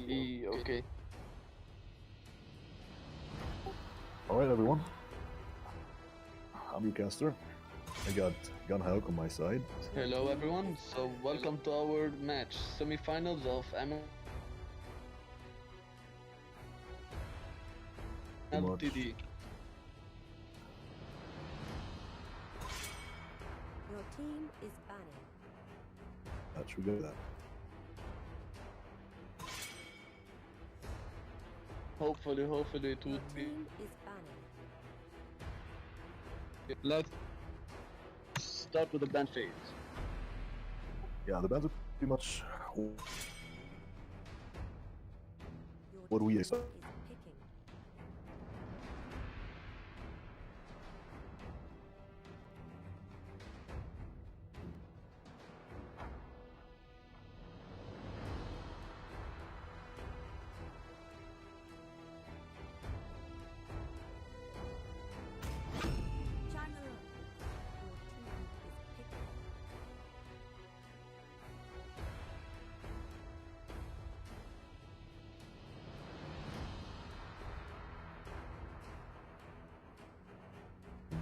Okay. All right, everyone. I'm your caster. I got Gunhawk on my side. Hello everyone. So welcome to our match, semi-finals of Pretty much. MLTD. Your team is banning. That's we got that. Hopefully it Your would be. team is banning. Let's start with the ban phase. Yeah, the bands are pretty much Your what we team expect. is picking. Channel. Your team is picking. Your team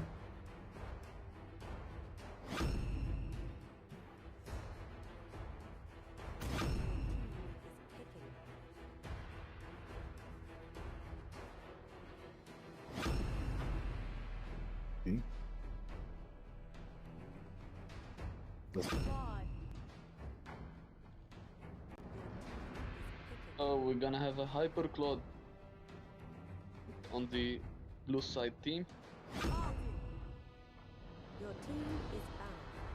is picking. See? Let's Squad. Oh, we're gonna have a hyper Claude on the blue side team. Your team is banning.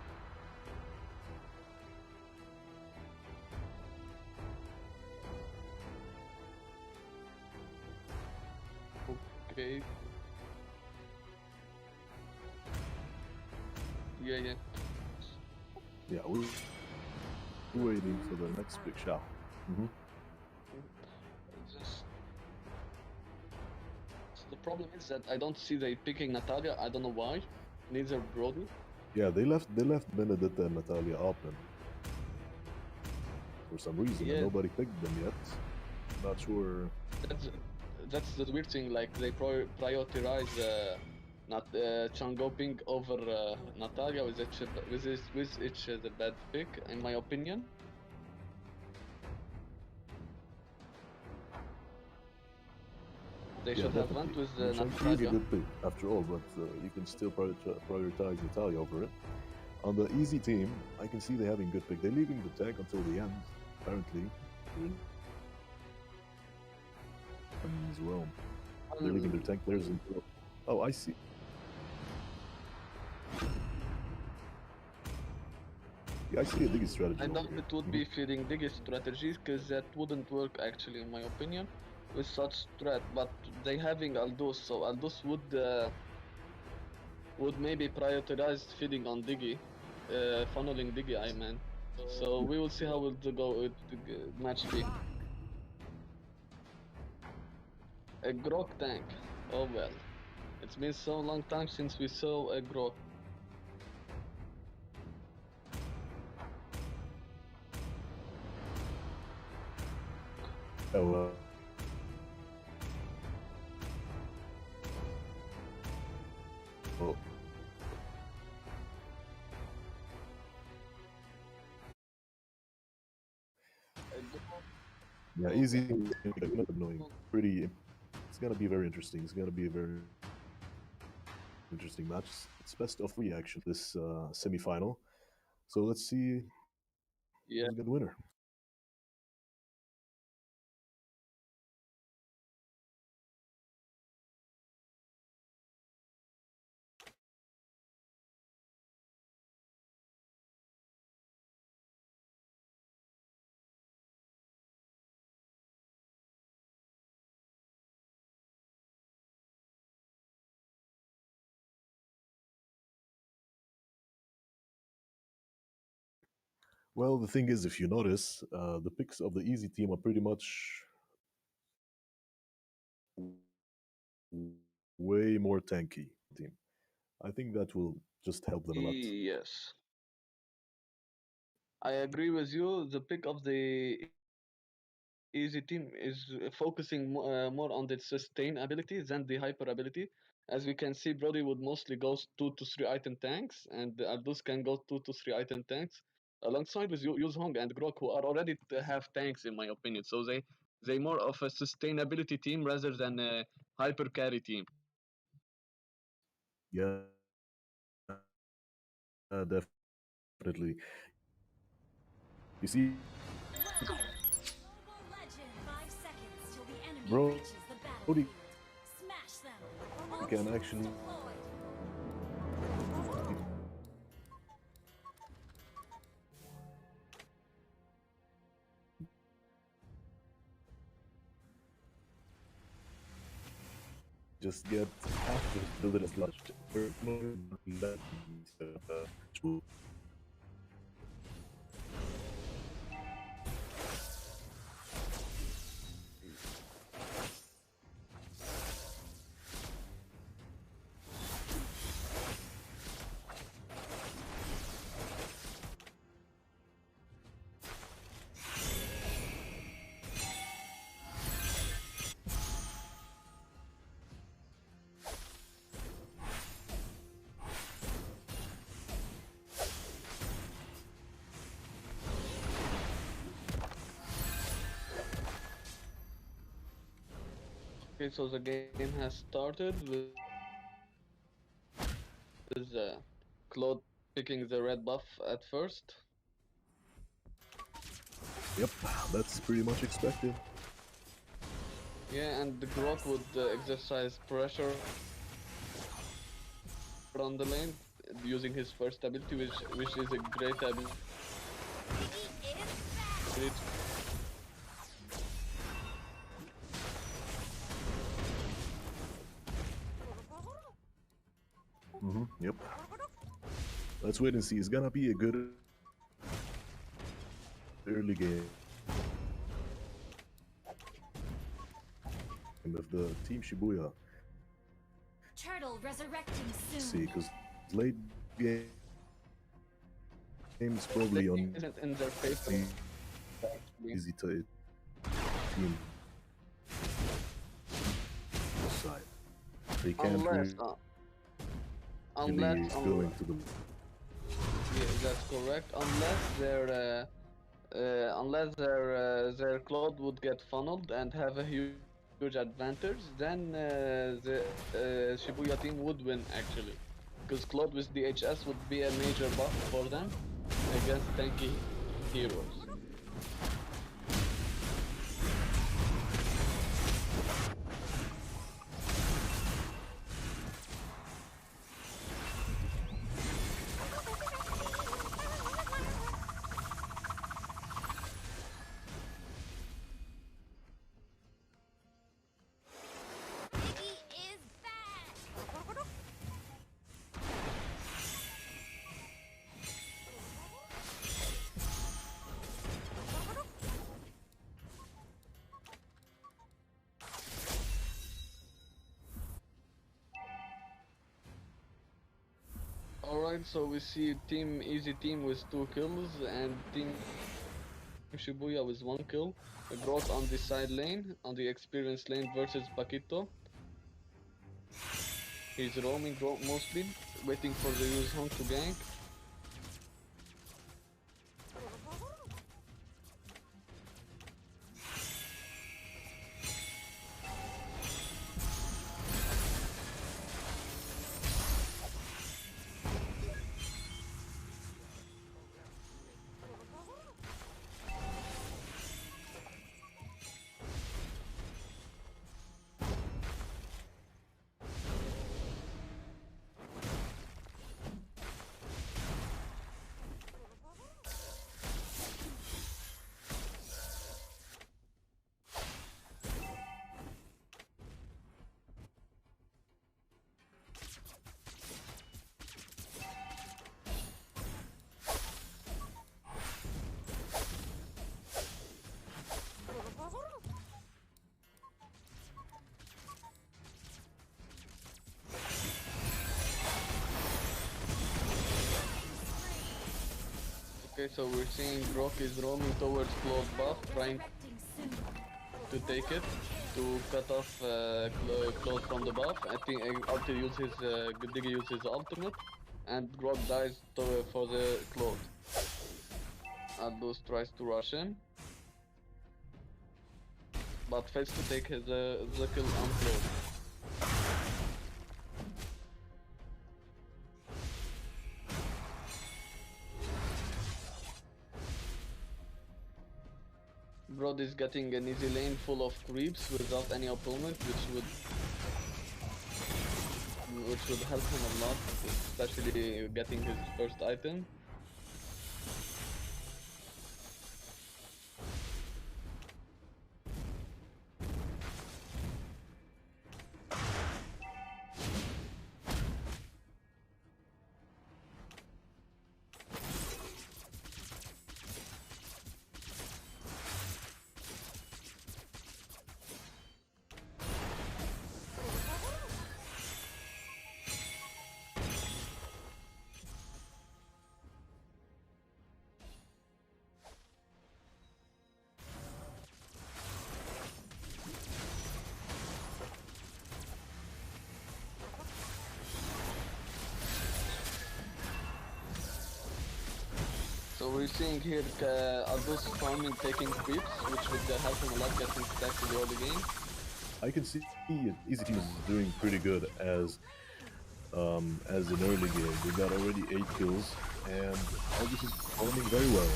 Okay. Yeah. yeah, we're waiting for the next big shot. Just the problem is that I don't see they picking Natalia. I don't know why. Neither Brody. Yeah, they left Benedetta and Natalia open for some reason, Yeah. and nobody picked them yet. Not sure. That's the weird thing. Like they prioritize not Changoping over Natalia, with each the bad pick in my opinion. They Yeah, should have went definitely. with I mean, Shanky is a Natalia. good pick after all, but you can still prioritize Natalia over it. On the easy team, I can see they having good pick. They're leaving the tank until the end, apparently. As well. They're leaving their tank players until. Oh, I see. Yeah, I see a Diggy strategy. I over doubt here. it would be feeding Diggy strategies because that wouldn't work actually in my opinion with such threat. But they having Aldous, so Aldous would maybe prioritize feeding on Diggy, funneling Diggy. I meant. So we will see how will the match be. A Grok tank. Oh well. It's been so long time since we saw a Grok. Oh, oh. Yeah, easy. Not annoying. Pretty. It's gonna be very interesting. It's gonna be a very interesting match. It's best of three actually. This semi-final. So let's see Yeah. who's a good winner. Well, the thing is, if you notice, the picks of the easy team are pretty much way more tanky team. I think that will just help them a lot. Yes. I agree with you. The pick of the Easy Team is focusing more on the sustainability than the hyper ability. As we can see, Brody would mostly go 2 to 3 item tanks, and Aldous can go 2 to 3 item tanks alongside with Use Hong and Grok, who are already have tanks in my opinion. So they more of a sustainability team rather than a hyper carry team. Yeah, definitely. You see, Mobile Legend! 5 seconds till the enemy Brody reaches the battlefield. Smash them! can actually Deployed. just get half of the little clutch. Okay, so the game has started with Claude picking the red buff at first. Yep, that's pretty much expected. Yeah, and the Grok would exercise pressure on the lane using his first ability, which is a great ability. Yep. Let's wait and see. It's gonna be a good early game of the Team Shibuya. Turtle resurrecting soon. See, because late games probably on Isn't in their face. easy to team side. They can't Unless, really go into the yeah, that's correct. Unless their Claude would get funneled and have a huge advantage, then the Shibuya team would win actually, because Claude with DHS would be a major buff for them against tanky heroes. He is back! Alright, so we see Team Easy Team with 2 kills and Team Shibuya with 1 kill. Growth on the side lane, on the experience lane versus Paquito. He's roaming mostly, waiting for the Use Hong to gank. Okay, so we're seeing Grok is roaming towards Claude buff, trying Resurrecting soon. to take it to cut off Claude from the buff. I think Ulti uses Diggy uses alternate, and Grog dies for the Claude. Aldous tries to rush him, but fails to take the kill on Claude. Brod is getting an easy lane full of creeps without any opponent, which would help him a lot, especially getting his first item. So we're seeing here Aldous farming taking creeps, which would help him a lot getting stacks in the early game. I can see Easy Team is doing pretty good as an early game. They got already 8 kills, and Aldous is performing very well.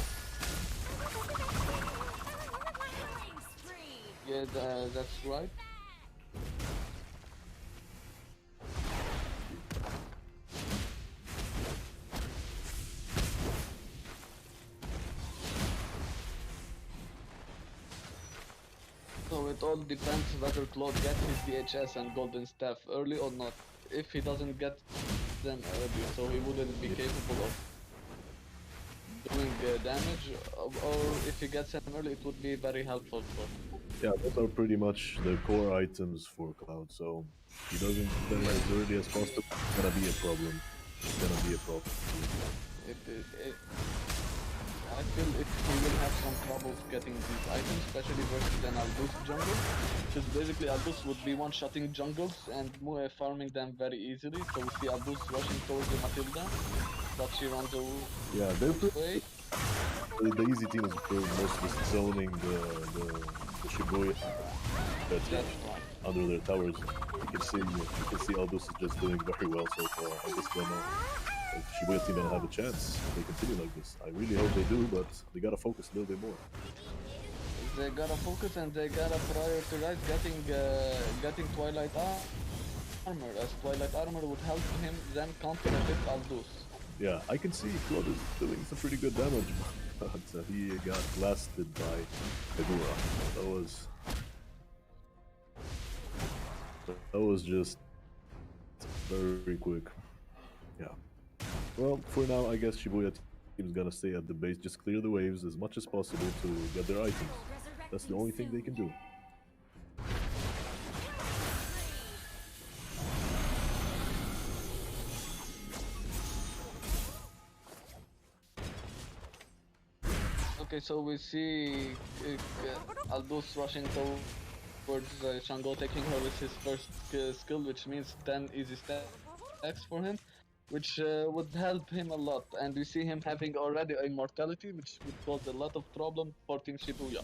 Yeah, that's right. So it all depends whether Claude gets his DHS and Golden Staff early or not. If he doesn't get them early, so he wouldn't be capable of doing damage, or if he gets them early, it would be very helpful for him. Yeah, those are pretty much the core items for Cloud, so if he doesn't get them as early as possible, it's gonna be a problem. It's gonna be a problem. I feel if he will have some troubles getting these items, especially versus an Aldous jungle, because basically Aldous would be one-shotting jungles and farming them very easily, so we see Aldous rushing towards the Matilda, but she runs away. Yeah, the Easy Team is mostly zoning the Shibuya under their towers. You can see Aldous is just doing very well so far. I just don't know if Shibuya Team gonna have a chance if they continue like this. I really hope they do, but they gotta focus a little bit more. They gotta focus and they gotta prioritize getting Twilight armor, as Twilight armor would help him then counter hit Aldous. Yeah, I can see Claude is doing some pretty good damage, but he got blasted by Megura. That was just very quick. Yeah. Well, for now, I guess Shibuya Team is gonna stay at the base, just clear the waves as much as possible to get their items. That's the only thing they can do. Okay, so we see Aldous rushing towards Shango, taking her with his first skill, which means 10 easy stacks for him, which would help him a lot. And we see him having already immortality, which would cause a lot of problem for Team Shibuya.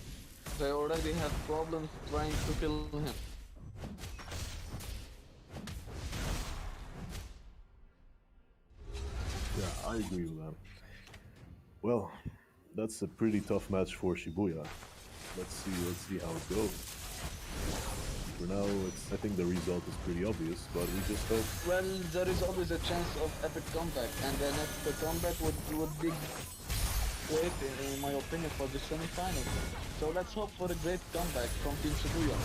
They already have problems trying to kill him. Yeah, I agree with that. Well, that's a pretty tough match for Shibuya. Let's see how it goes. For now, I think the result is pretty obvious, but we just hope. Well, there is always a chance of epic comeback, and then epic comeback would be great, in my opinion, for the semi-finals. So let's hope for a great comeback from Team Shibuya.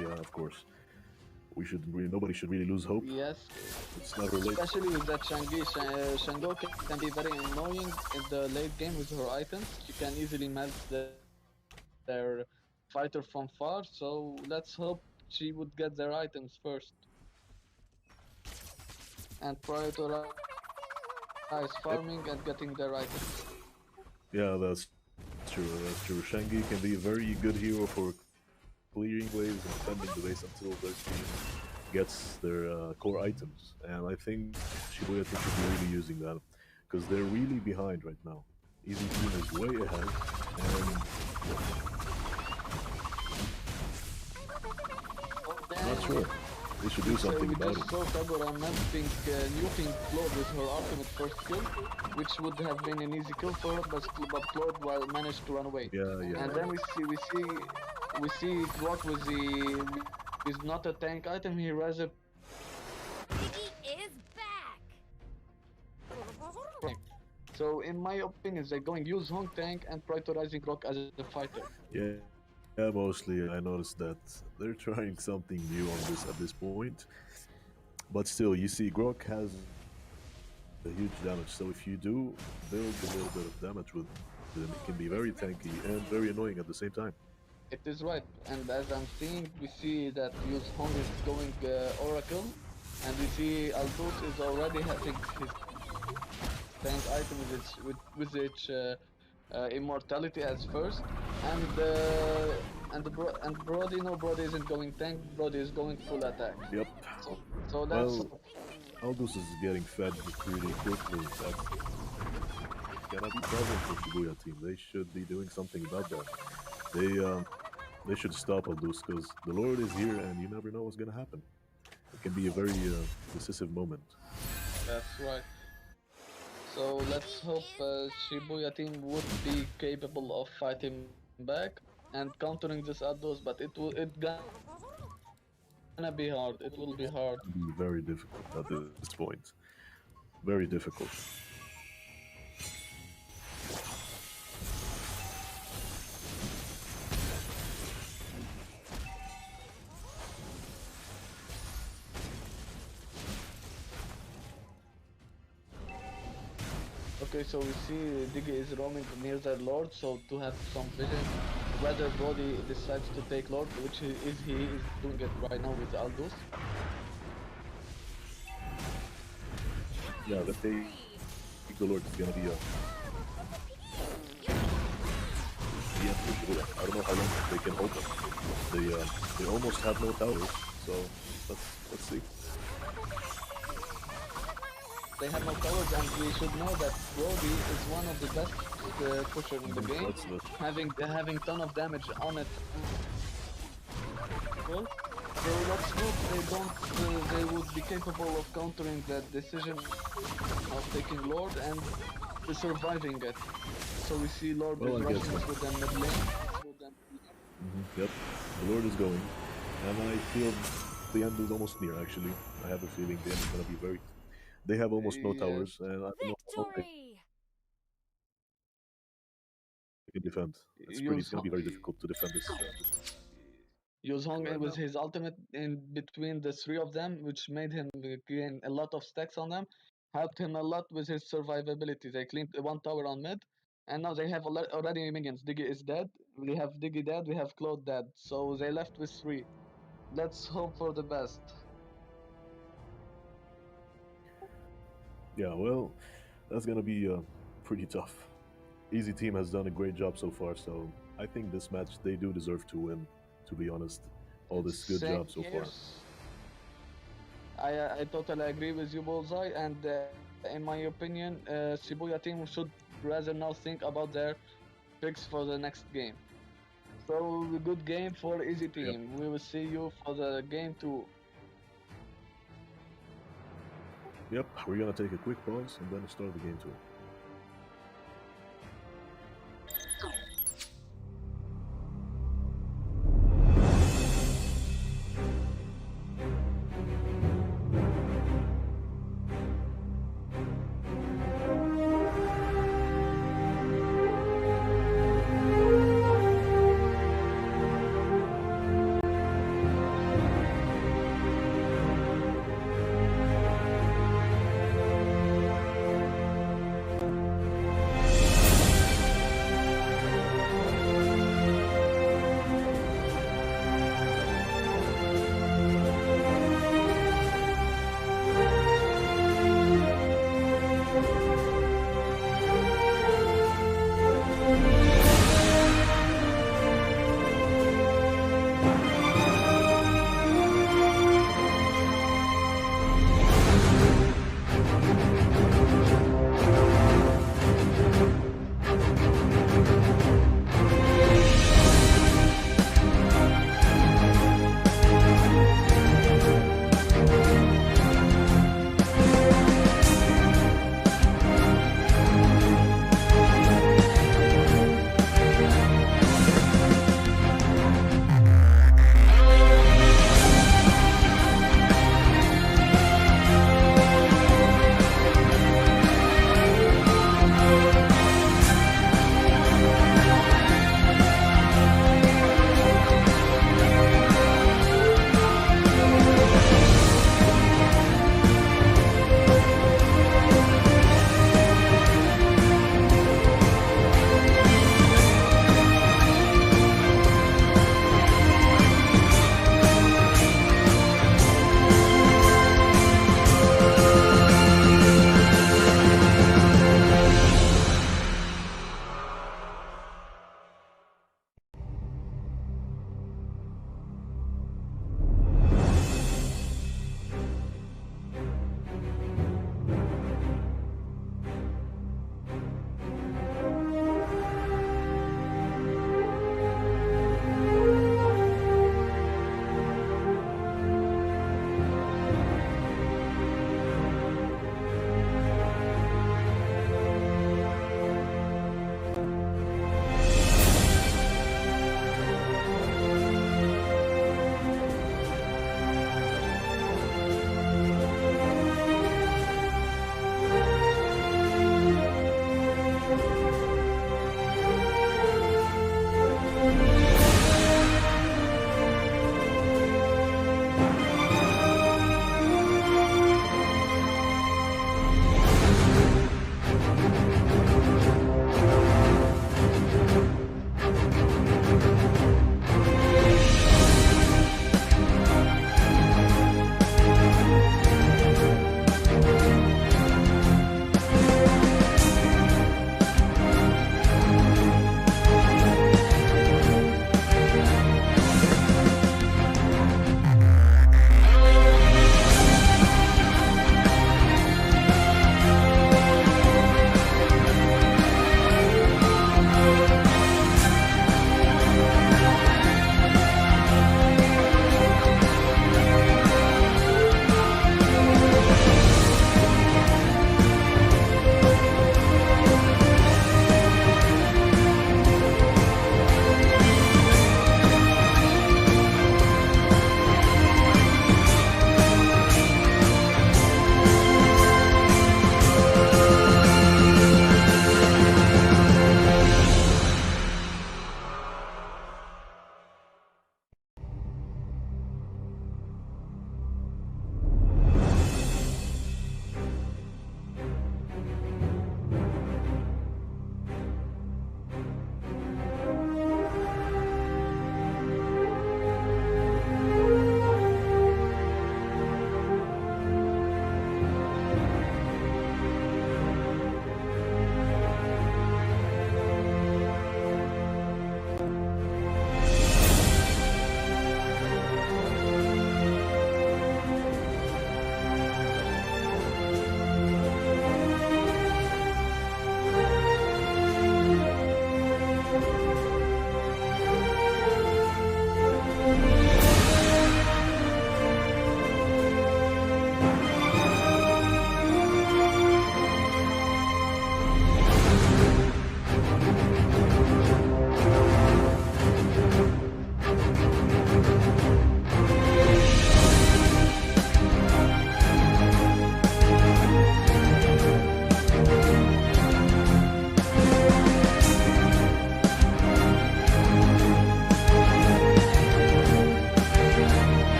Yeah, of course. Nobody should really lose hope. Yes. It's never late. Especially with that Shango can be very annoying in the late game with her items. She can easily melt their fighter from far, so let's hope she would get their items first. And prioritize farming and getting their items. Yeah, that's true. That's true. Shangi can be a very good hero for clearing waves and defending the base until their team gets their core items. And I think Shibuya team should be really using that because they're really behind right now. Easy team is way ahead, and I'm not sure. They should do So something we about just it. saw Kagura melting, nuking Claude with her ultimate first kill, which would have been an easy kill for her, but Claude managed to run away. Yeah, yeah, And then we see Grok with not a tank item. He has a Piggy is back. tank. So in my opinion, they're going use Hong tank and prioritizing Grok as a fighter. yeah. Yeah, mostly I noticed that they're trying something new on this at this point. But still, you see, Grok has a huge damage. So if you do build a little bit of damage with them, it can be very tanky and very annoying at the same time. It is right, and as I'm seeing, we see that use Hong is going Oracle, and we see Aldous is already having his tank item with its immortality as first, and Brody, no, Brody isn't going tank. Brody is going full attack. Yep. So that's Well, Aldous is getting fed pretty quickly. That's gonna be problem for Shibuya team. They should be doing something about that. They should stop Aldous because the Lord is here and you never know what's gonna happen. It can be a very decisive moment. that's right. So let's hope Shibuya team would be capable of fighting back and countering this Aldous, but it gonna be hard. It will be hard. Be very difficult at this point. Very difficult. Okay, so we see Diggy is roaming near their Lord, so to have some vision whether Brody decides to take Lord, which he is doing it right now with Aldous. Yeah, that they the Lord is gonna be the end for Shibuya. I don't know how long they can hold them. They almost have no towers, so let's see. They have no towers, and we should know that Brody is one of the best pusher in the game, having ton of damage on it. Well, so let's hope they would be capable of countering that decision of taking Lord and surviving it. So we see Lord Well, is I guess rushing so. with them mid lane. Yep, the Lord is going, and I feel the end is almost near. Actually, I have a feeling the end is gonna be very. They have almost no Yes. towers, and I don't know how long they Victory. can defend. It's gonna be very difficult to defend this. Use Hong Right with now. his ultimate in between the three of them, which made him gain a lot of stacks on them, helped him a lot with his survivability. They cleaned one tower on mid, and now they have already minions. Diggy is dead. We have Diggy dead. We have Claude dead. So they left with three. Let's hope for the best. Yeah, well, that's gonna be pretty tough. Easy team has done a great job so far, so I think this match they do deserve to win. To be honest, all this good Same job so here. far. I totally agree with you, Bullseye. And in my opinion, Shibuya team should rather now think about their picks for the next game. So good game for Easy Yep. Team. We will see you for the game 2. Yep, we're gonna take a quick pause and then start the game too.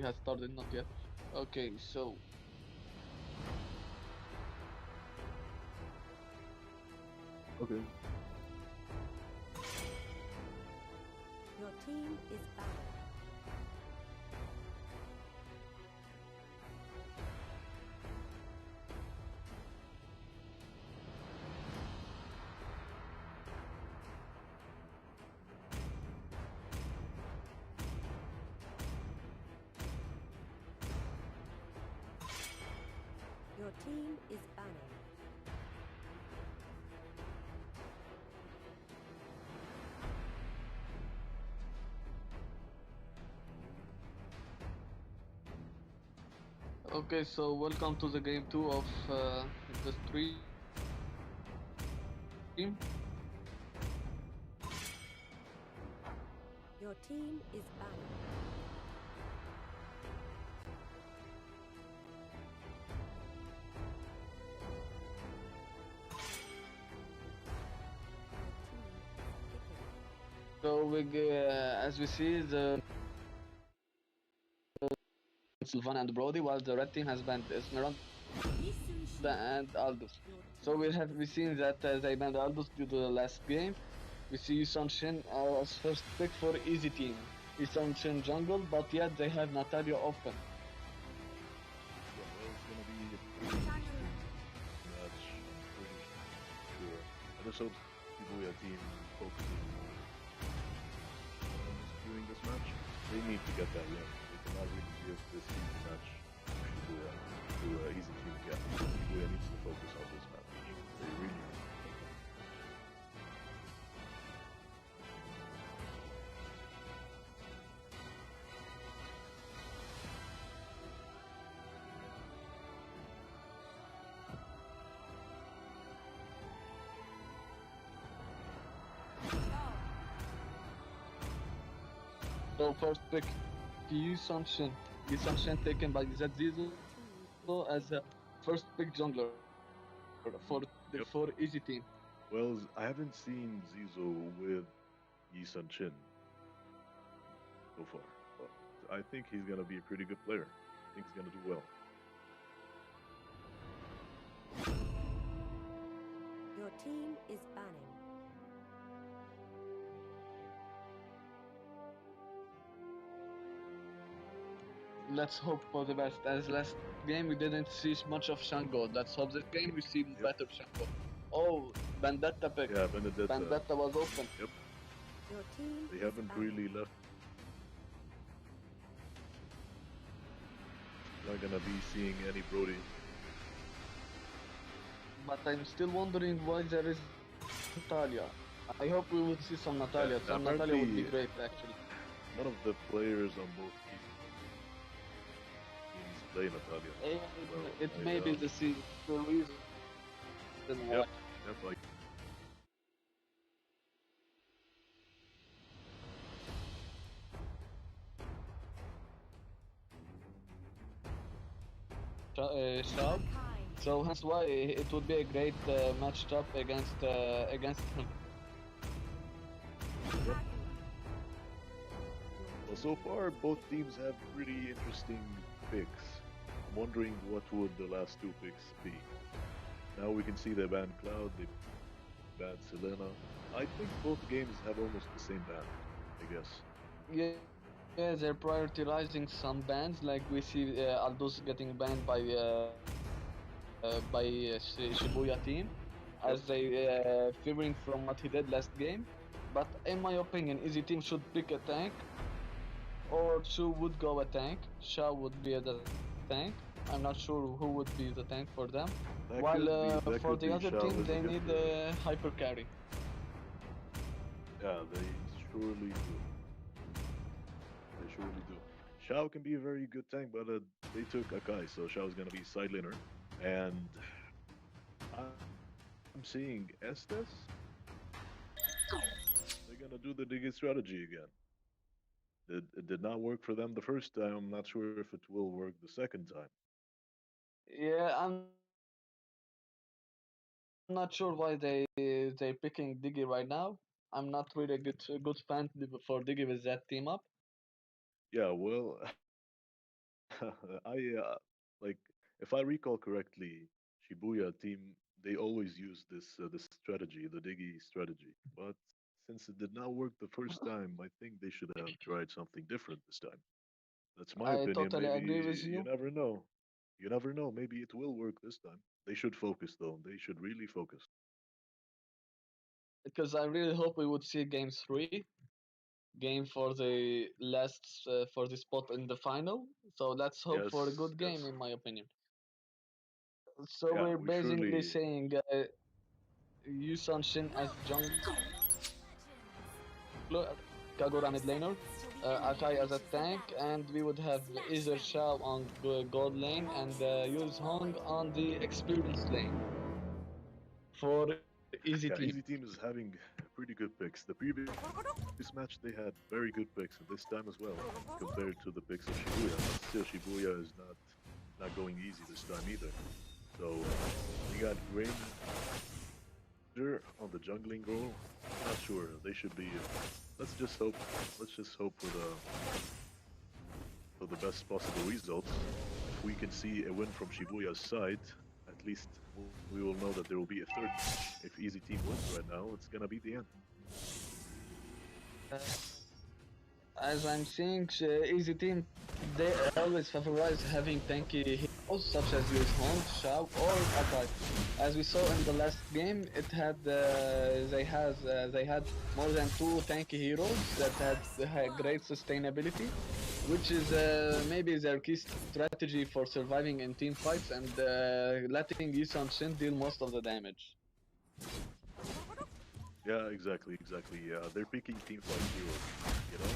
has started, not yet. Okay, so Okay. Your team is banned. Your team is banning. okay, so welcome to the game two of the stream. Your team is banning. So as we see, the Sylvan and Brody, while the red team has banned Esmeralda and Aldous. So we seen that they banned Aldous due to the last game. We see Sun Shin as first pick for easy team. Sun Shin jungle, but yet they have Natalia open. Yeah, well, it's gonna be a pretty match, I'm pretty sure. I just hope Shibuya team focusing on doing this match. They need to get that win. They cannot really give this easy match to Shibuya, to easy team. Yeah, Shibuya needs to focus on this match. They really need. So first pick, Sun Shin. Sun Shin taken by Zizo as a first pick jungler Yep. for easy team. Well, I haven't seen Zizo with Yi Sun Chin so far, but I think he's gonna be a pretty good player. I think he's gonna do well. Your team is banning. Let's hope for the best. As last game we didn't see much of Shango. Let's hope this game we see Yep. better Shango. Oh, Vendetta pick. Yeah, Benedetta. Vendetta was open. Yep, Your team they is haven't banned. really left. Not gonna be seeing any Brody. But I'm still wondering why there is Natalia. I hope we will see some Natalia. Yeah, Some Natalia would be apparently- great actually. None of the players on both teams play Natalia. Well, It may be the reason why. Yep, yep, like Shab. So hence why it would be a great matchup against him. well, so far both teams have pretty interesting picks. I'm wondering what would the last two picks be. Now we can see they banned Cloud, they banned Selena. I think both games have almost the same ban, I guess. Yeah, yeah, they're prioritizing some bans, like we see Aldous getting banned by Shibuya team, as they fearing from what he did last game. But in my opinion, Easy Team should pick a tank, or Shu would go a tank. Sha would be the tank. I'm not sure who would be the tank for them. That While could be, for the other Shao team, as a they good need player. a hyper carry. Yeah, they surely do. They surely do. Shao can be a very good tank, but they took Akai, so Shao's gonna be side laner. And I'm seeing Estes. They're gonna do the Diggy strategy again. It did not work for them the first time. I'm not sure if it will work the second time. Yeah, I'm not sure why they're picking Diggy right now. I'm not really a good fan for Diggy with that team up. Yeah, well, I like if I recall correctly, Shibuya team they always use this strategy, the Diggy strategy. But since it did not work the first time, I think they should have tried something different this time. That's my I opinion. totally Maybe agree with you you never know. You never know. Maybe it will work this time. They should focus though. They should really focus. because I really hope we would see game three, game for the last for the spot in the final. So let's hope for a Yes, good game, yes. in my opinion. So Yeah, we're we basically surely. saying Yu Shin as jungler, Kagura mid laner, Akai as a tank, and we would have either Shao on gold lane and Yuz Hong on the experienced lane for easy team. Yeah, Easy Team is having pretty good picks. The previous match they had very good picks, and this time as well, compared to the picks of Shibuya. But still, Shibuya is not going easy this time either. So we got Granger on the jungling role. Not sure. They should be. Let's just hope. Let's just hope for the best possible results. If we can see a win from Shibuya's side, at least we will know that there will be a third match. If Easy Team wins right now, it's gonna be the end. Uh, as I'm seeing, easy team, they always favorize having tanky heroes such as Yuz Hong, Shao, or Akai. As we saw in the last game, it had they had more than two tanky heroes that had great sustainability, which is maybe their key strategy for surviving in team fights and letting Yi Shin deal most of the damage. Yeah, exactly. Yeah, they're picking team fight heroes. You know,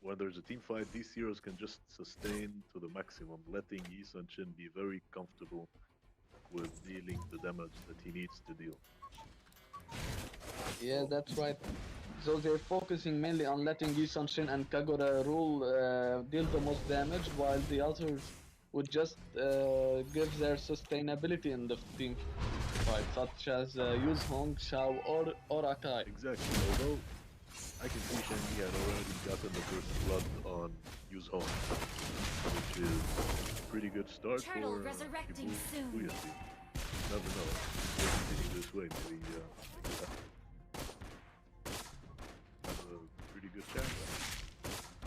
when there's a team fight, these heroes can just sustain to the maximum, letting Yi Sun-Shin be very comfortable with dealing the damage that he needs to deal. Yeah, So, that's right. So they're focusing mainly on letting Yi Shin and Kagura rule deal the most damage, while the others would just give their sustainability in the team fight, such as Yuz Hong, Shao, or Akai. exactly. Although I can see Shangi had already gotten the first blood on Use Home, which is a pretty good start Turtle for resurrecting soon. Shibuya team. Never know. If they continue this way, maybe they could have a pretty good chance.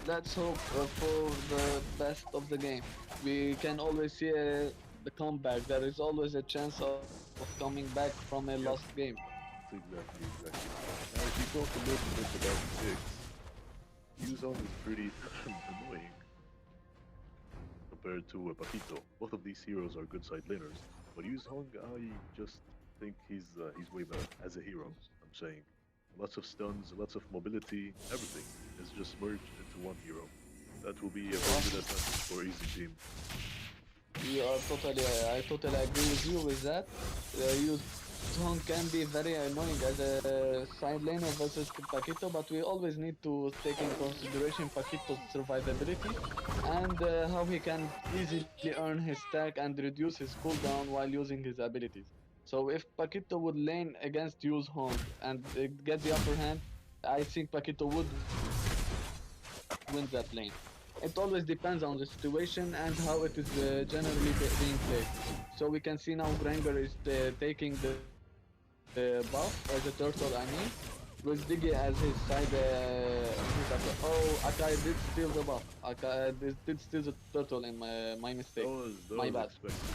Let's hope for the best of the game. We can always see the comeback. There is always a chance of coming back from a lost Yes, game. exactly. Now, if you talk a little bit about the picks, Yuzong is pretty annoying compared to Paquito. Both of these heroes are good side laners, but Yuzong, I just think he's way better as a hero. I'm saying, lots of stuns, lots of mobility, everything is just merged into one hero. That will be a very good advantage for Easy Team. You are totally, I totally agree with you with that. Yu Song can be very annoying as a side laner versus Paquito, but we always need to take in consideration Paquito's survivability and how he can easily earn his stack and reduce his cooldown while using his abilities. So if Paquito would lane against Use Hong and get the upper hand, I think Paquito would win that lane. It always depends on the situation and how it is generally being played. So we can see now Granger is taking the buff, the turtle I mean, with Diggy as his side. Oh, Akai did steal the buff. Akai did steal the turtle in my mistake. That My was bad. expected.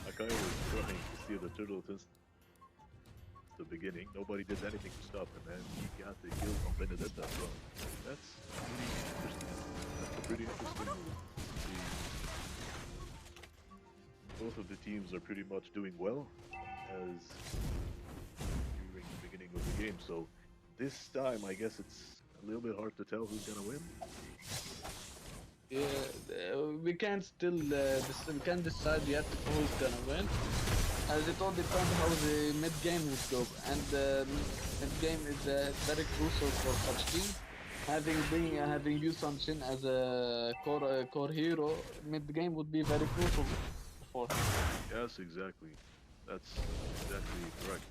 Akai was trying to steal the turtle since the beginning. Nobody did anything to stop him, and he got the kill on Benedetta as well. That's pretty interesting. That's a pretty interesting move. See, both of the teams are pretty much doing well as during the beginning of the game. So this time, I guess it's a little bit hard to tell who's gonna win. Yeah, we can't still we can't decide yet who's gonna win, as it all depends how the mid game would go. And mid game is very crucial for such teams. Having Yu Shin as a core hero, mid game would be very crucial for him. Yes, exactly. That's exactly correct.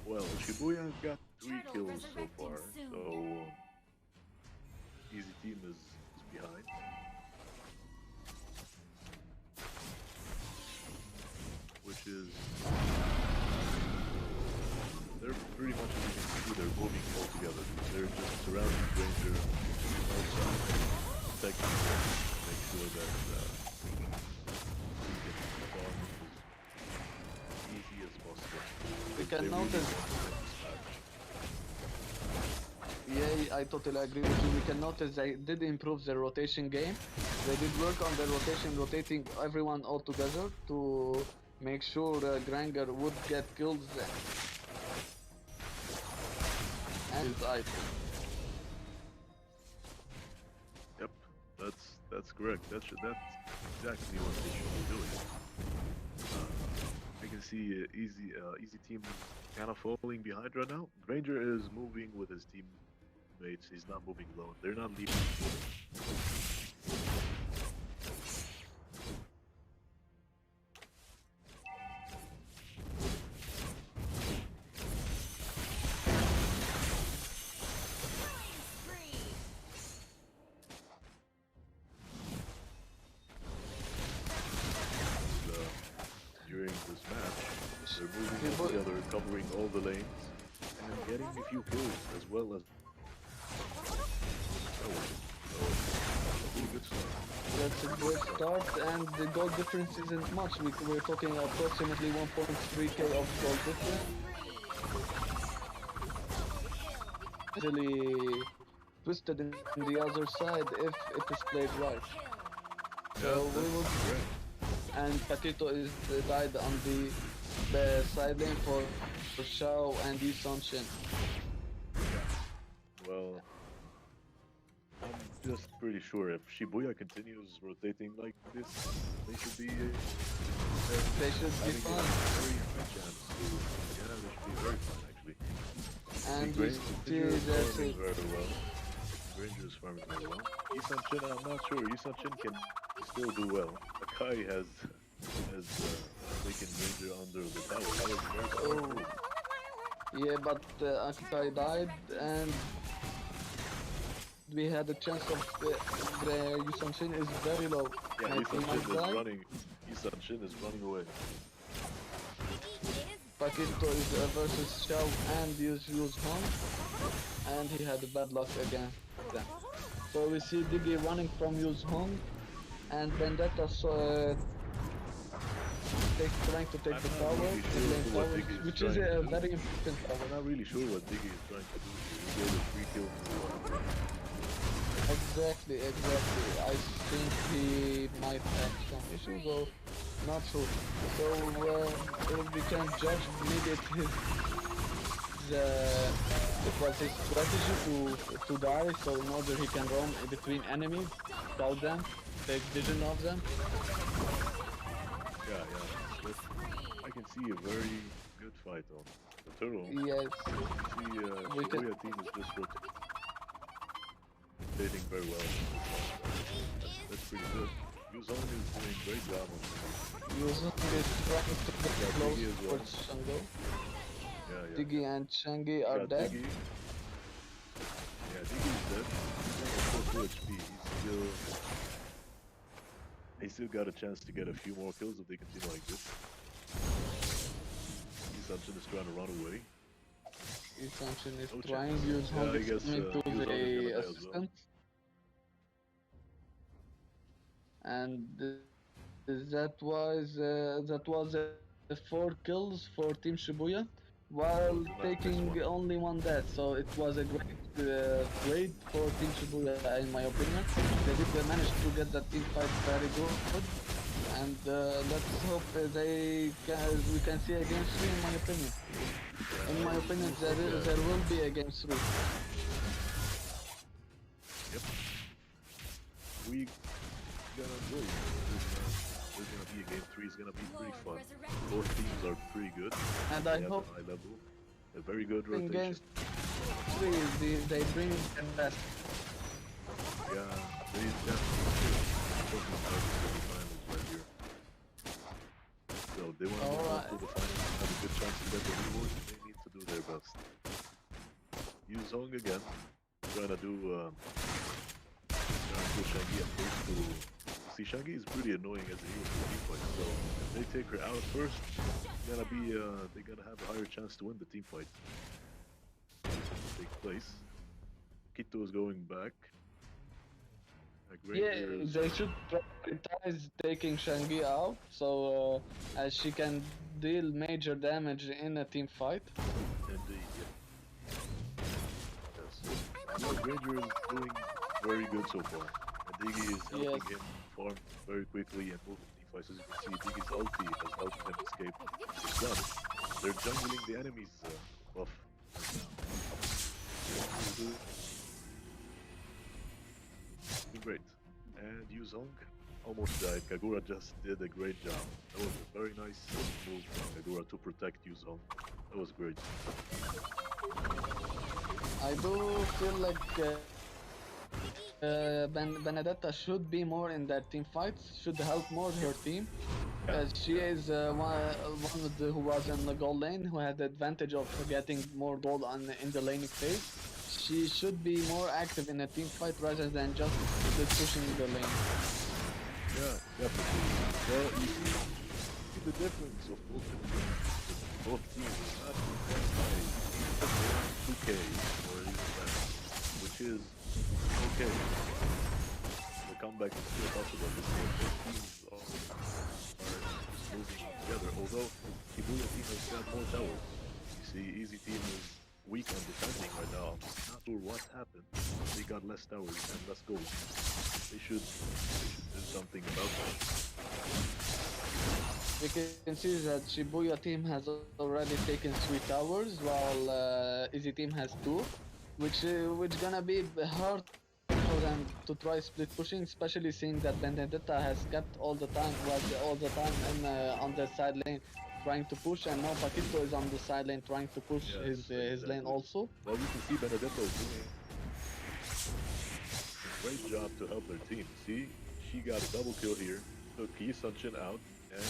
Well, Shibuya got three Turtle kills so resurrecting far, soon. so Easy Team is behind. moving all together. They're just surrounding Granger outside, protecting him, make sure that he can farm as easy as possible. We can They really notice. want to win this match. Yeah, I totally agree with you. We can notice they did improve their rotation game. They did work on their rotation, rotating everyone all together to make sure Granger would get kills and his item. Yep, that's correct. That's exactly what they should be doing. I can see easy team kind of falling behind right now. Granger is moving with his teammates. He's not moving alone. They're not leaving. During this match, they're moving all together, covering all the lanes, and getting a few kills as well as. Really good start. That's a good start, and the goal difference isn't much. We're talking approximately 1.3k of goal difference. Really twisted in the other side if it is played right. So we will. And Paquito is died on the side lane for Shao and Yi Shin. Well, I'm just pretty sure if Shibuya continues rotating like this, they should be. They should be having a fine. very high chance to. Yeah, they should be very fine actually. And we Granger see is that farming very well. Granger is farming very well. Yi-Shin, I'm not sure. Yi-Shin can still do well. Akai has taken Granger under the tower. That was very powerful. yeah, but Akai died, and we had a chance of Yi Shin is very low. Yeah, And he Yi-Shin might is die. running. Yi-Shin is running away. Paquito is versus Shao and Use Hong, and he had bad luck again. Yeah. So we see Diggy running from Use Hong, and Vendetta trying to take I'm the not tower, really the sure lane what tower, Diggy is which is trying a to do. very important tower. I'm not really sure what Diggy is trying to do here. He gave a free kill to Exactly. I think he might have some issues, or not sure. So we can judge maybe it was his strategy to die, so in order he can roam in between enemies, scout them, take vision of them. Yeah. I can see a very good fight on the turtle. Yes, See, we can. Shibuya team is just rotating very well. That's pretty good. Yuzong is doing a great job on this. Using is trying to get Yeah, close Diggy as well. towards Shango. Yeah. Diggy and Shangi are Got dead. Diggy. Yeah, Diggy is dead. He's only 4 HP. He still got a chance to get a few more kills if they continue like this. Yi-Shin is trying to run away. Assumption is No trying, chance. Use Yeah, Hong I is guess, coming to Yuzong is gonna the die as well. assistant. And that was 4 kills for Team Shibuya, while That was a nice taking one. only 1 death. So it was a great trade for Team Shibuya, in my opinion. They did manage to get that team fight very good, and let's hope we can see a game 3. In my opinion, there will be a game 3. Yep. We gonna enjoy it. There's gonna be a game 3. It's gonna be pretty fun. Both teams are pretty good. And They I have hope a high level. A very good in rotation. games 3 they bring the best. Yeah, they definitely talking about the semi-finals right here. So they want to move on to the finals, have a good chance to get the reward. They need to do their best. Use Hong again, trying to do Shangi at first to see. Shangi is pretty annoying as a hero for team fight. So if they take her out first, they're gonna have a higher chance to win the team fight. place. Kito is going back. Yeah, Granger is they should prioritize taking Shangi out so as she can deal major damage in a team fight. indeed, yes. Well, Granger is doing very good so far. And Diggy is helping Yes. him farm very quickly and move team fights. As you can see, Diggy's ulti has helped him escape his damage. They're jungling the enemy's buff right now. Doing great. And Yuzong almost died. Kagura just did a great job. That was a very nice move from Kagura to protect Yuzong. That was great. I do feel like Benedetta should be more in that team fights, should help more her team. As she is one of the who was in the gold lane, who had the advantage of getting more gold in the laning phase. She should be more active in a team fight rather than just pushing the lane. Yeah, definitely. Well, you see the difference of both teams is not by 2K or even that, which is okay. The comeback is still possible because both teams are just moving together. Although Shibuya team has got more towers. You see, Easy team is weak on defending right now. I'm not sure what happened. They got less towers and less gold. They should do something about that. We can see that Shibuya team has already taken 3 towers, while Easy team has 2, which gonna be hard for them to try split pushing, especially seeing that Benedetta has kept all the time in, on the side lane trying to push, and now Paquito is on the side lane trying to push Yes, his lane exactly. also. Well, you can see Benedetto is doing a great job to help their team. See, she got a double kill here, took Yi Sunshin out, and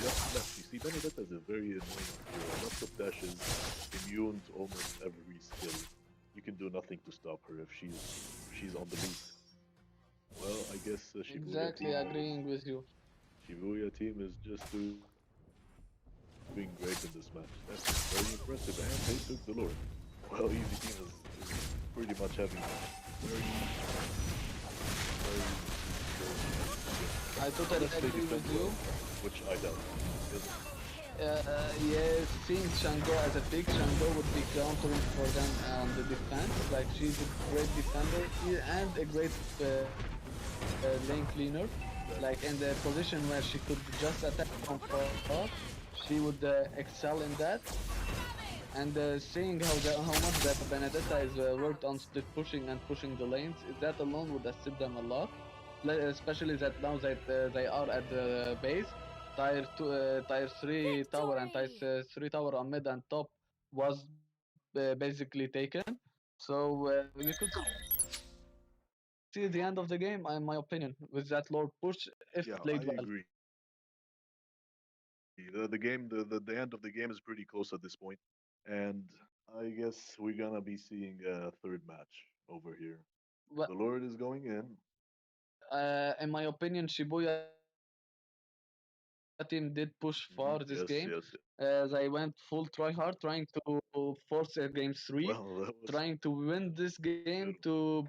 just left. You see, Benedetta is a very annoying hero. Lots of dashes, immune to almost every skill. You can do nothing to stop her if she's on the lead. Well, I guess Exactly, agreeing with you. Shibuya team is just doing great in this match. That's very impressive, and they took the Lord. Well, Easy team is pretty much having very I totally unless they agree defend with you. well, which I doubt. Because Yes, seeing Shango as a pick, Shango would be countering for them on the defense. Like, she's a great defender and a great lane cleaner. Like, in the position where she could just attack from far, she would excel in that. And seeing how much that Benedetta is worked on split pushing and pushing the lanes, that alone would assist them a lot. Especially that now that they are at the base, tier 3 tower and tier 3 tower on mid and top was basically taken. So we could see the end of the game, in my opinion, with that Lord push if yeah, I played well. agree. The end of the game is pretty close at this point, and I guess we're gonna be seeing a third match over here. Well, The Lord is going in. in my opinion, Shibuya team did push far this Yes, game. yes. They went full try hard, trying to force a game 3, Well, trying to win this game good. to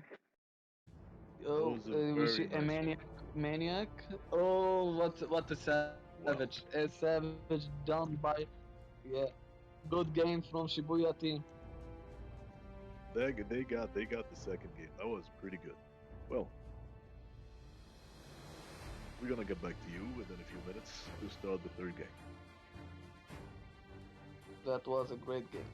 That was a we see very a nice game. maniac. Oh, what a Wow. savage! A savage done by, yeah, good game from Shibuya team. They got the second game. That was pretty good. Well, we're gonna get back to you within a few minutes to start the third game. That was a great game.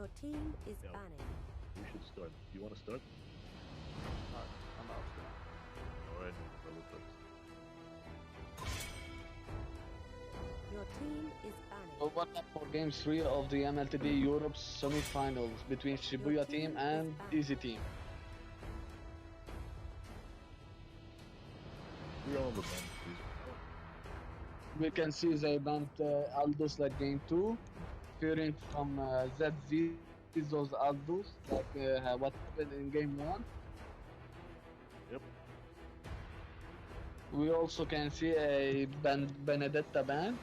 Your team is Yeah, banning. we should start. Do you want to start? Alright, I'm out for now. All right, I'll go first. Your team is So banning. what up for Game 3 of the MLTD Europe Semi-Finals between Your Shibuya team team is and banned. Easy team? We're on the bench, please. We can see they banned Aldous like Game 2, fearing from ZZ's Aldous, like what happened in Game 1. Yep. We also can see a Benedetta ban,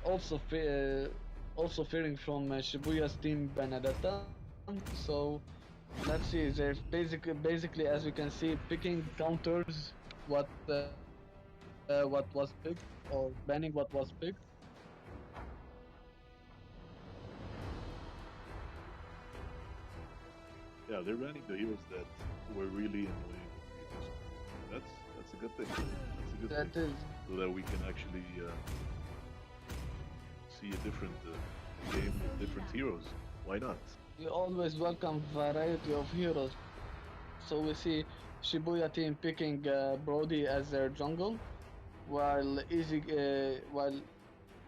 also also fearing from Shibuya's team Benedetta. So let's see, they're basically as we can see picking counters what was picked or banning what was picked. Yeah, they're banning the heroes that were really annoying the previous one. That's a good thing. That's a good That thing, is, so that we can actually see a different game with different heroes. Why not? we always welcome variety of heroes. So we see Shibuya team picking Brody as their jungle, while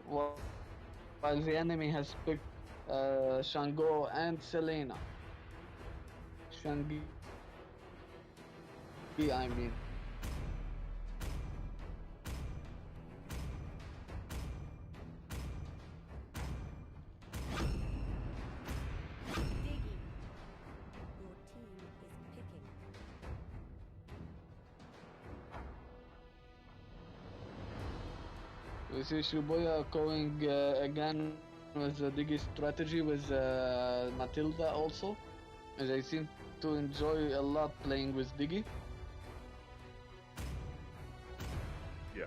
while the enemy has picked Shango and Selena. Shangi, I mean. Diggy. Your team is picking. We see Shibuya going again with the Digi strategy with Matilda also. They seem to enjoy a lot playing with Digi. Yeah.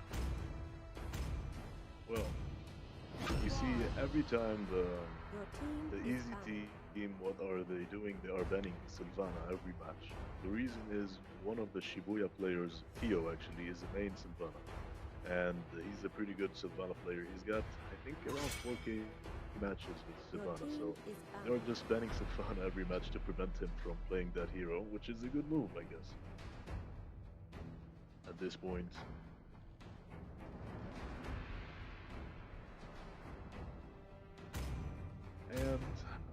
Well, you see, every time Your team the is easy banning. team, what are they doing? They are banning Sylvana every match. The reason is one of the Shibuya players, Kyo actually, is the main Sylvana. And he's a pretty good Sylvana player. He's got, I think, around 4K matches with Sylvana. Your So team is they are banning. just banning Sylvana every match to prevent him from playing that hero, which is a good move, I guess, at this point. And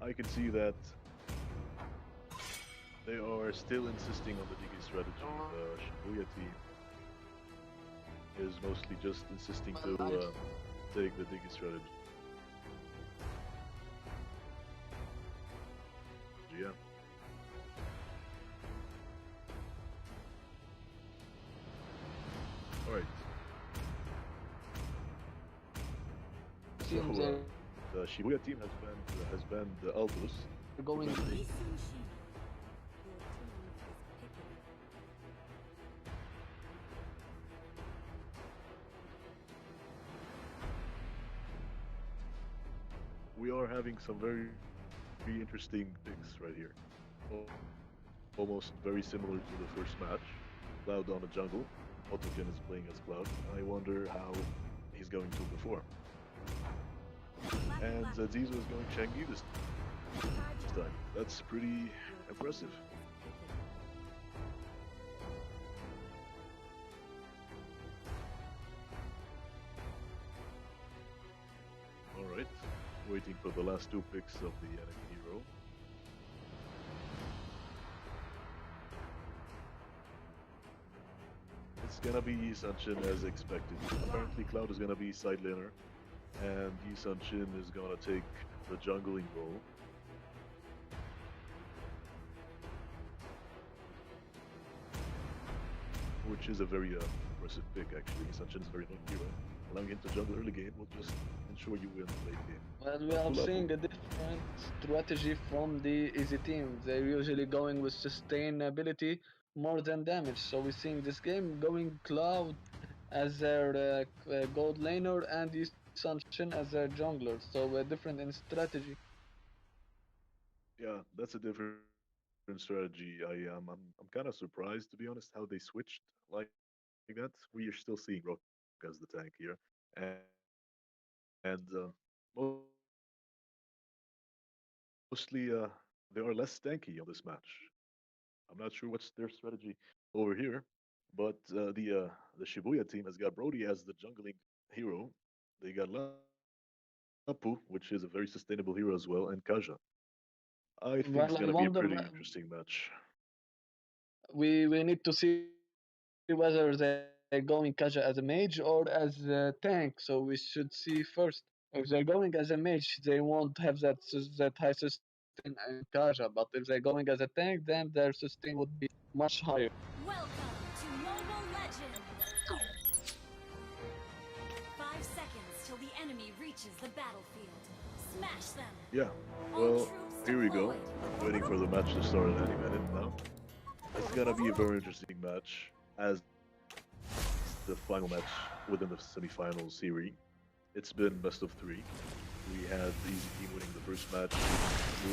I can see that they are still insisting on the Digi strategy. The Shibuya team is mostly just insisting Well, to I'm take the Digi strategy. Yeah. All right. So seems they're the Shibuya team has banned the Aldous, going. preventing. Isushi. Your team is picking. We are having some very interesting picks right here. Almost very similar to the first match. Cloud on a jungle. Otoken is playing as Cloud. I wonder how he's going to perform. Lucky And lucky. Zizo is going Changi this time. That's pretty Your impressive. team is picking. All right. Waiting for the last two picks of the enemy hero. It's gonna be Yi Sun-shin as expected. Apparently Cloud is gonna be side laner, and Yi Sun-shin is gonna take the jungling role. Which is a very impressive pick actually. Yi Sun-shin is a very annoying hero. Allowing him to jungle early game will just ensure you win late game. Well, we But are pull up. seeing a different strategy from the easy team. They're usually going with sustainability more than damage. So we're seeing this game going Cloud as their gold laner and Yisun as their jungler. So different in strategy. Yeah, that's a different strategy. I'm kind of surprised to be honest how they switched like that. We are still seeing Rock as the tank here, and most of the time Rock is playing mostly they are less tanky on this match. I'm not sure what's their strategy over here, but the Shibuya team has got Brody as the jungling hero. They got Lapu, which is a very sustainable hero as well, and Kaja. I think it's Well, I gonna be a wonder. pretty interesting match. We need to see whether they're going Kaja as a mage or as a tank. So we should see first. If they're going as a mage, they won't have that high sustain in Kaja. But if they're going as a tank, then their sustain would be much higher. Welcome to Mobile Legends! 5 seconds till the enemy reaches the battlefield. Smash them! Yeah. All Well, troops here we go. deployed. Waiting for the match to start at any minute now. It's gonna be a very interesting match as the final match within the semi-final series. It's been best of three. We had the easy team winning the first match,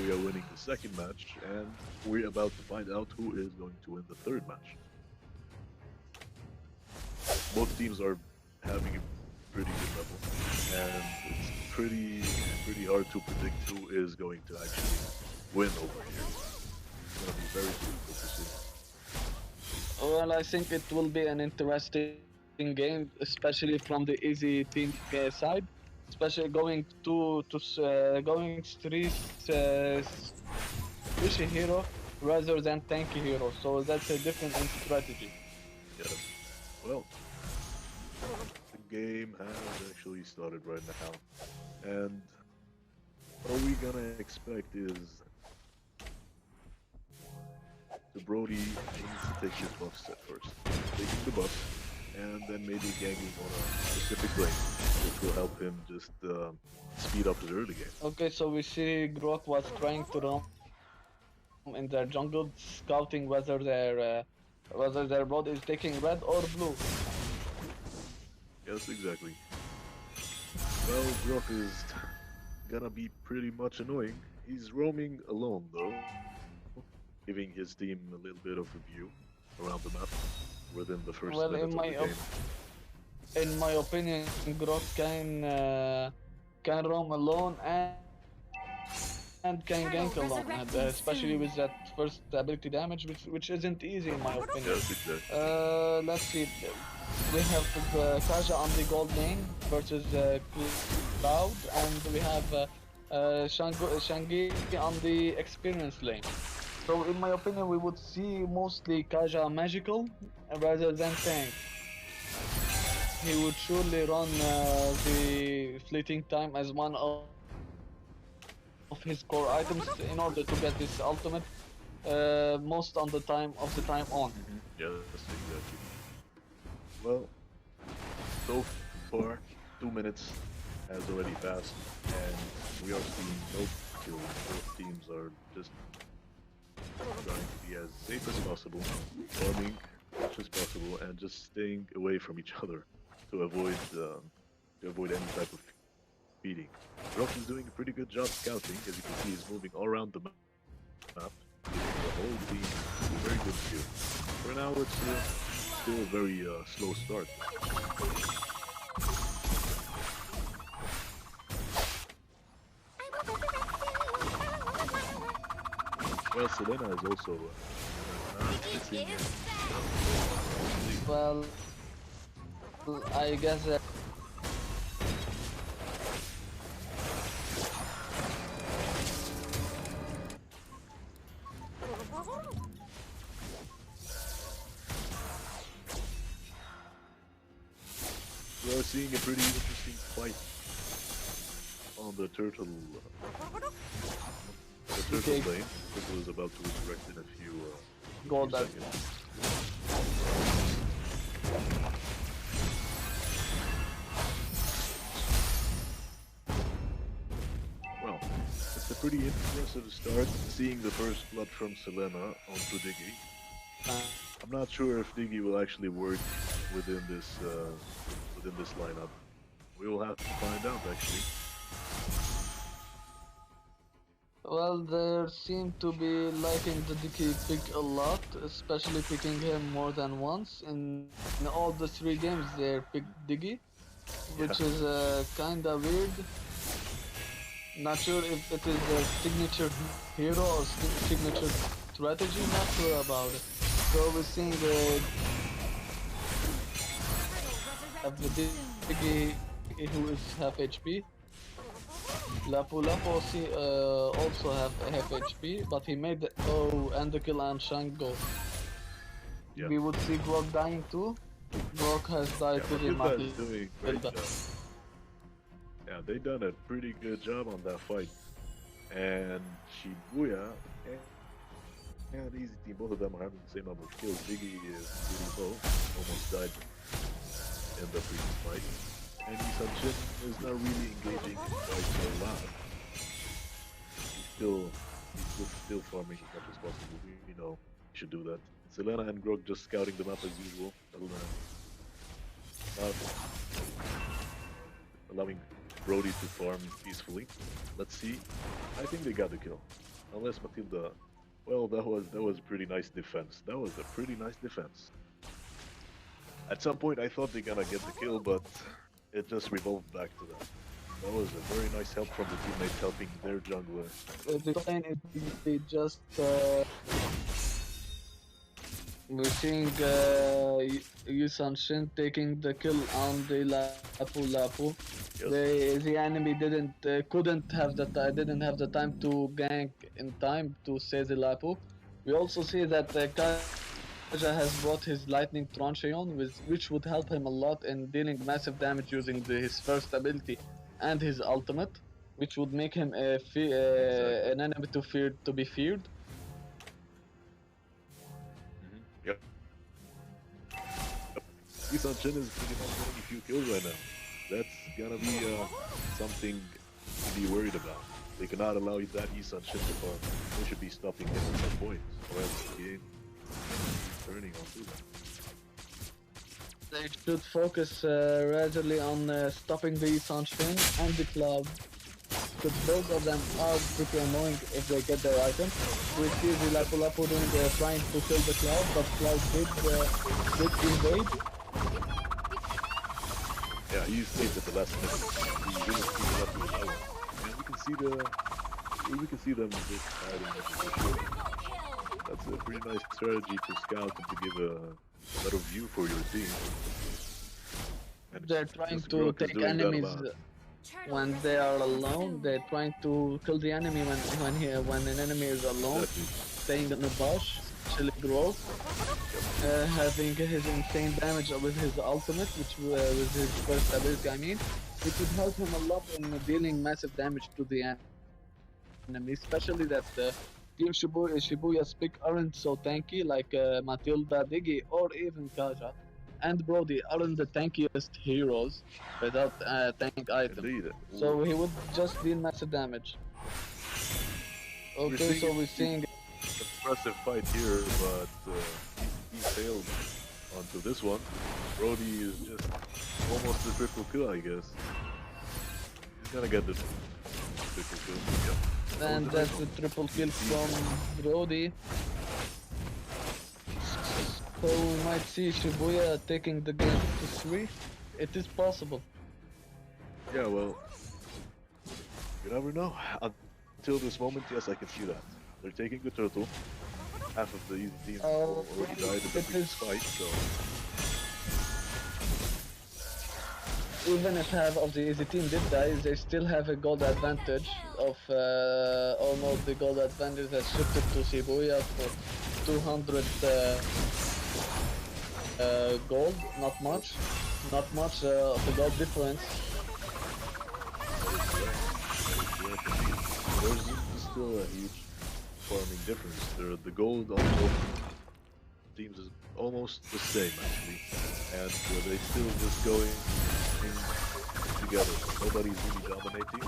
we are winning the second match, and we're about to find out who is going to win the third match. Both teams are having a pretty good level, and it's pretty hard to predict who is going to actually win over here. It's gonna be very difficult to see. Well, I think it will be an interesting game, especially from the easy team side. Especially going three pushy hero rather than tanky hero. So that's a different strategy. Yes. Well, the game has actually started right now, and what we gonna expect is the Brody needs to take his buff set first, taking the buff, and then maybe ganking on a specific lane, which will help him just speed up his early game. Okay, so we see Grok was trying to roam in their jungle, scouting whether their blood is taking red or blue. Yes, exactly. Well, Brock is gonna be pretty much annoying. He's roaming alone though, giving his team a little bit of a view around the map within the first Well, minute of the game. in my opinion, Grok can roam alone and can gank alone, and especially with that first ability damage, which isn't easy in my opinion. Yes, exactly. Let's see. We have Kaja on the gold lane versus Cloud, and we have Shangi on the experience lane. So in my opinion, we would see mostly Kaja magical rather than tank. He would surely run the fleeting time as one of his core items in order to get this ultimate most on the time on. Yes, exactly. Well, so far, 2 minutes has already passed, and we are seeing no kills. Both teams are just trying to be as safe as possible, farming as much as possible, and just staying away from each other to avoid any type of feeding. Rock is doing a pretty good job scouting. As you can see, he's moving all around the map, giving the whole team a very good view. For now, it's still a very slow start. Well, Selena is also fixing Is back! Well, I guess we are seeing a pretty interesting fight on the turtle Okay. lane. Turtle is about to resurrect in a few gold. seconds. Well, it's a pretty impressive start, seeing the first blood from Selena onto Diggy. I'm not sure if Diggy will actually work within this lineup. We will have to find out actually. Well, they seem to be liking the Dicky pick a lot, especially picking him more than once. In all the 3 games, they picked Diggy, which Yeah. is kinda weird. Not sure if it is a signature hero or signature strategy. Not sure about it. So we're seeing the Diggy who is half HP. Lapu also have half HP, but he made the and the kill on Shango. Yeah. We would see Grok dying too. Grok has died to the Matilda is doing a great job. Yeah, they done a pretty good job on that fight. And Shibuya and Easy Team, both of them are having the same number of kills. Biggie is pretty low, almost died in the previous fight. And Isanchin is not really engaging in fights a lot. He's still farming as much as possible. We know he should do that. Selena and Grog just scouting the map as usual. Not allowing Brody to farm peacefully. Let's see. I think they got the kill. Unless Matilda. Well, that was pretty nice defense. That was a pretty nice defense. At some point, I thought they're gonna get the kill, but it just revolved back to that. That was a very nice help from the teammates helping their jungler. The lane is just we're seeing Yusan Shin taking the kill on the Lapu. Yes. The enemy couldn't have didn't have the time to gank in time to save the Lapu. We also see that Kaja has brought his Lightning Trancheon, which would help him a lot in dealing massive damage using his first ability and his ultimate, which would make him an enemy to be feared. Yep. Isanchin is pretty much getting a few kills right now. That's gonna be something to be worried about. They cannot allow that Isanchin to farm. They should be stopping him at some point, or else the game is turning on to them. They should focus ratherly on stopping the Isanchin and the Cloud, because both of them are pretty annoying if they get their item. We see the Lapu trying to kill the Cloud, but Cloud did invade. Yeah, he saved at the last minute. He really speeds up with power. And we can see them just hiding at the position. That's a pretty nice strategy to scout and to give a better view for your team. And They're trying to take enemies when they are alone. They're trying to kill the enemy when an enemy is alone, staying in the bush, chilling growth, having his insane damage with his ultimate, which with his first ability, I mean, it would help him a lot in dealing massive damage to the enemy, especially that Team Shibuya's pick aren't so tanky like Matilda, Diggy, or even Kaja. And Brody aren't the tankiest heroes without tank item. Indeed. So he would just deal massive damage. Okay, so we're seeing impressive fight here, but he failed onto this one. Brody is just almost a triple kill, I guess. He's gonna get the triple kill. Yep. And that's the triple kill from Brody. So we might see Shibuya taking the game to 3. It is possible. Yeah, well, you never know. Until this moment, yes, I can see that. They're taking the turtle. Half of the easy team already died in the previous fight, so... Even if half of the easy team did die, they still have a gold advantage of almost the gold advantage has shifted to Shibuya for 200 gold, not much of the gold difference. There's still a huge farming difference. The gold on both teams is almost the same actually, and they still just going together. Nobody's really dominating.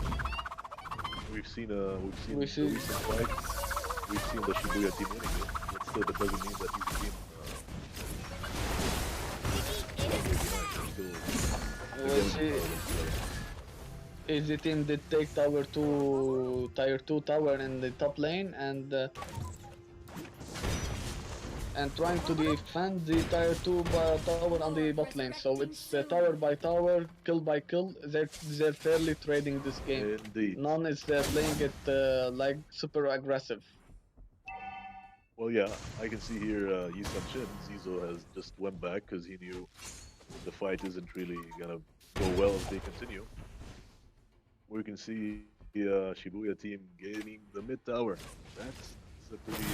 We've seen the recent fight. We've seen the Shibuya team winning it, but still that doesn't mean that each team Easy team did take tier 2 tower in the top lane, and and trying to defend the tier 2 tower on the bot lane. So it's tower by tower, kill by kill. They're fairly trading this game. Indeed. None is playing it like super aggressive. Well, yeah, I can see here Yisan Shin. Zizo has just went back because he knew the fight isn't really gonna go well if they continue. We can see Shibuya team gaining the mid tower. That's a pretty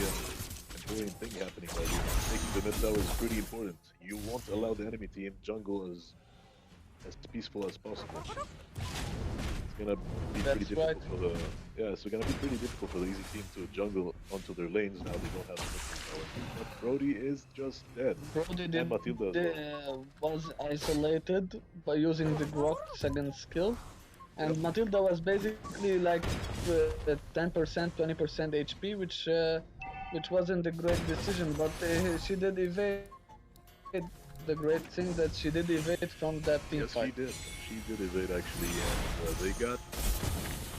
important thing happening right here. Taking the mid tower is pretty important. You won't allow the enemy team jungle as peaceful as possible. It's gonna be pretty That's right. difficult for the it's gonna be pretty difficult for the easy team to jungle onto their lanes now they don't have the mid tower. But Brody is just dead. Brody And Matilda as well. was isolated by using the Grok second skill, and Yep. Matilda was basically like 10%, 20% HP, which wasn't a great decision, but she did evade. The great thing that she did evade from that team Yes, fight. she did. She did evade actually, and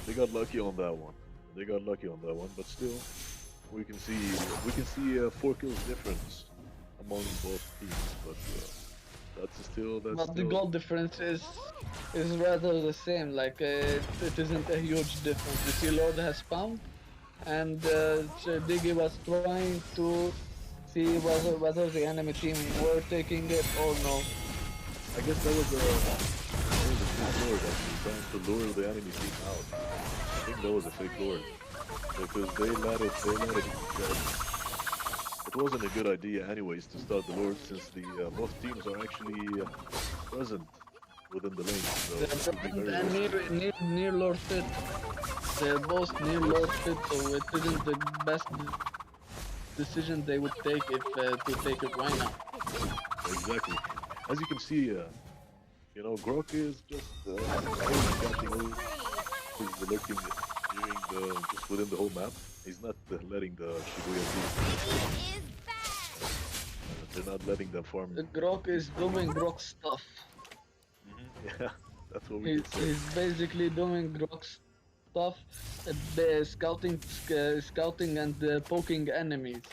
they got lucky on that one. They got lucky on that one, but still, we can see 4 kills difference among both teams. But that's But the still goal difference is rather the same. Like it isn't a huge difference. You see, Lord has found, and Diggy was trying to see whether the enemy team were taking it or no. I guess that was a fake lord actually trying to lure the enemy team out. I think that was a fake lord because it wasn't a good idea anyways to start the lord since the both teams are actually present within the lane, so They're it would be present very and risky. near Lord Fit. They're both near Lord Fit, so it isn't the best decision they would take if to take it right now. Exactly. As you can see, Grok is just always catching, always lurking during just within the whole map. He's not letting the Shibuya team. They're not letting them farm. Grok is doing Grok stuff. Yeah, that's what we can say. He's basically doing Grok stuff, scouting and poking enemies.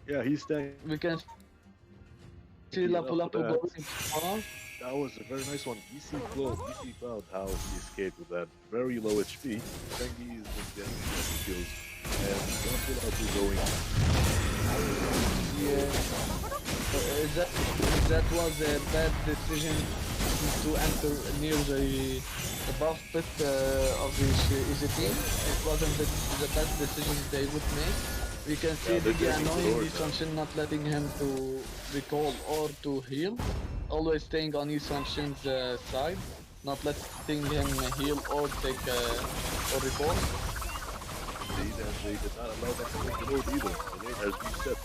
Yeah, he's We can tanky see enough for that. Lapu Lapu going far. That was a very nice one. DC found how he escaped with that very low HP. Tengi is just getting the kills. And Lapu Lapu going. Yeah, that was a bad decision to enter near the buff pit of the easy team. It wasn't the best decision they would make. We can see Yeah, they're Diggy taking the annoying Lord now. Isanshin, not letting him to recall or to heal. Always staying on Isanshin's side, not letting him heal or take or recall. Indeed, and they did not allow them to take the Lord either. The Lord has reset.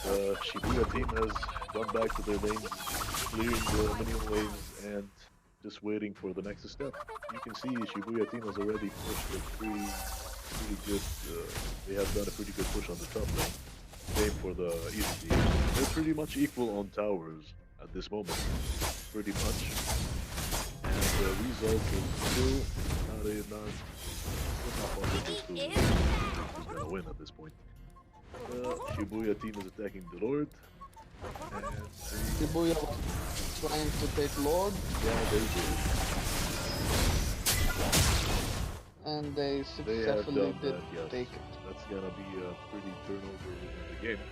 The Shibuya team has gone back to their lanes, clearing the minion waves and just waiting for the next step. You can see Shibuya team has already pushed a pretty good. They have done a pretty good push on the top lane. Same for the easy team. They're pretty much equal on towers at this moment, pretty much. And the result is still not possible to who's gonna win at this point. The Shibuya team is attacking the Lord, and Shibuya was trying to take Lord, yeah, they did. and they They have successfully done did that, yes. take it. That's gonna be a pretty turnover within the game.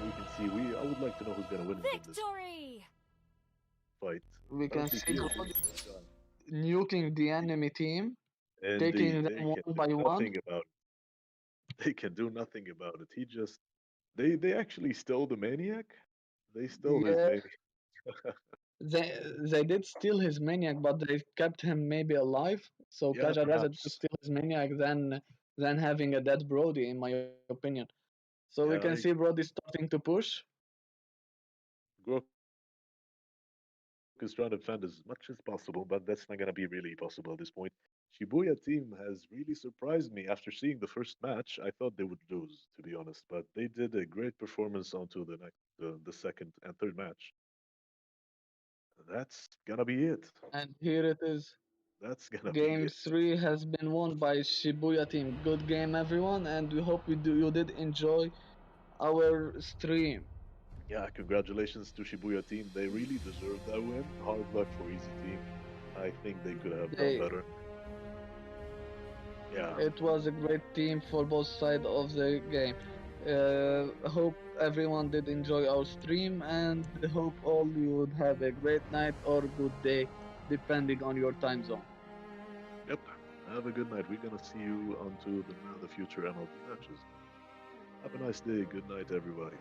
We can see. I would like to know who's gonna win in this Victory! fight. We I can don't think see either Brody team has done. nuking the enemy team, Indeed, taking them they can one do by one. nothing about it. They can do nothing about it. They actually stole the maniac. They stole his Yeah, maniac. they did steal his maniac, but they kept him maybe alive. So Yeah, Kaj I'd rather to perhaps. steal his maniac than having a dead Brody, in my opinion. So we can Yeah, see Brody starting to push. Grok is trying to defend as much as possible, but that's not gonna be really possible at this point. Shibuya team has really surprised me. After seeing the first match, I thought they would lose, to be honest, but they did a great performance onto the second and third match. That's gonna be it. And here it is. That's gonna be Game it. 3 has been won by Shibuya team. Good game, everyone, and we hope you did enjoy our stream. Yeah, congratulations to Shibuya team. They really deserved that win. Hard luck for Easy team. I think they could have done They, better. Yeah, it was a great team for both sides of the game. Hope everyone did enjoy our stream, and hope all you would have a great night or good day, depending on your time zone. yep. Have a good night. We're gonna see you onto the future MLB matches. Have a nice day. Good night, everybody.